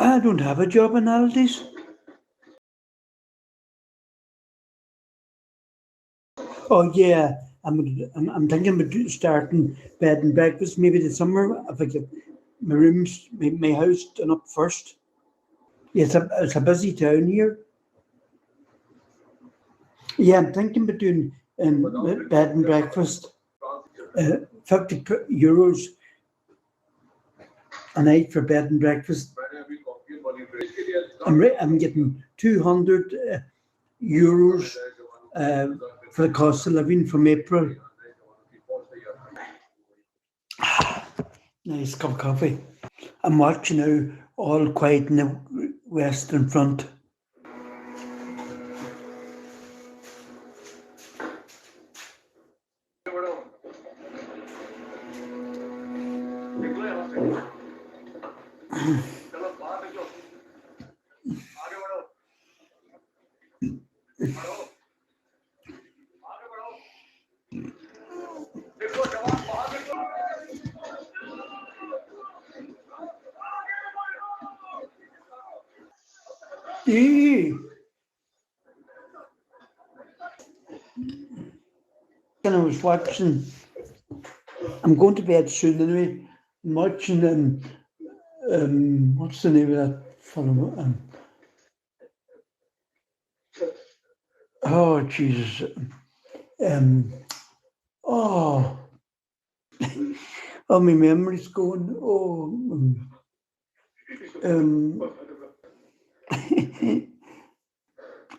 I don't have a job in holidays. Oh yeah, I'm thinking about starting bed and breakfast maybe this summer if I get my rooms, my house done up first. Yeah, it's a busy town here. Yeah, I'm thinking about doing bed and breakfast. 50 euros a night for bed and breakfast. I'm getting 200 euros for the cost of living from April. Nice cup of coffee. I'm watching now All Quiet in the Western Front. Hey. And I was watching, I'm going to bed soon anyway. I'm watching, what's the name of that film? Oh, Jesus. Oh, oh, my memory's going. Oh,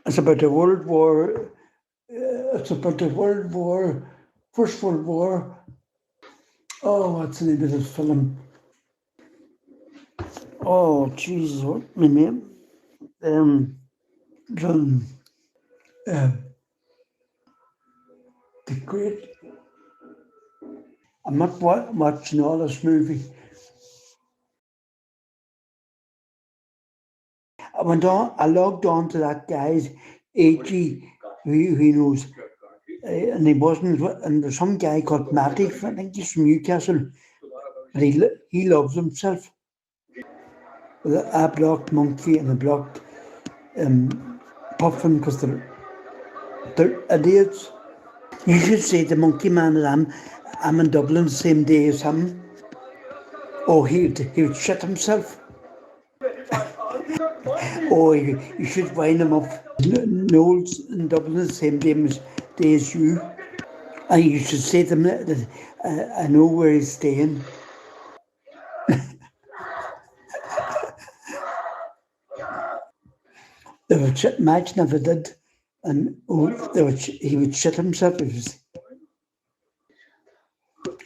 it's about the World War. It's about the World War, First World War. Oh, what's the name of this film? Oh, Jesus, what my name? John. The great. I'm not watching all this movie. I logged on to that guy's AG, who knows, and he wasn't, and there's some guy called Matty, I think he's from Newcastle, but he loves himself. I blocked Monkey and I blocked Puffin because they're idiots. You should say to Monkey Man that I'm in Dublin the same day as him. Oh, he would shit himself. Oh, you should wind him up. Noel's in Dublin the same day as you. And you should say to him that I know where he's staying. They would shit, imagine if I did, and he would shit himself.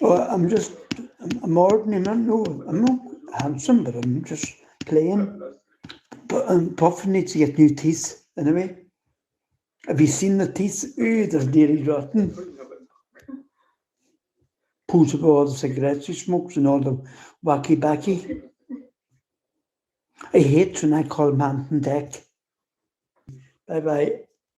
I'm ordinary man. No, I'm not handsome, but I'm just playing. But Puff needs to get new teeth anyway. Have you seen the teeth? Ooh, they're nearly rotten. Pulls up all the cigarettes he smokes and all the wacky backy. I hate when I call him Hampton Deck. Bye bye.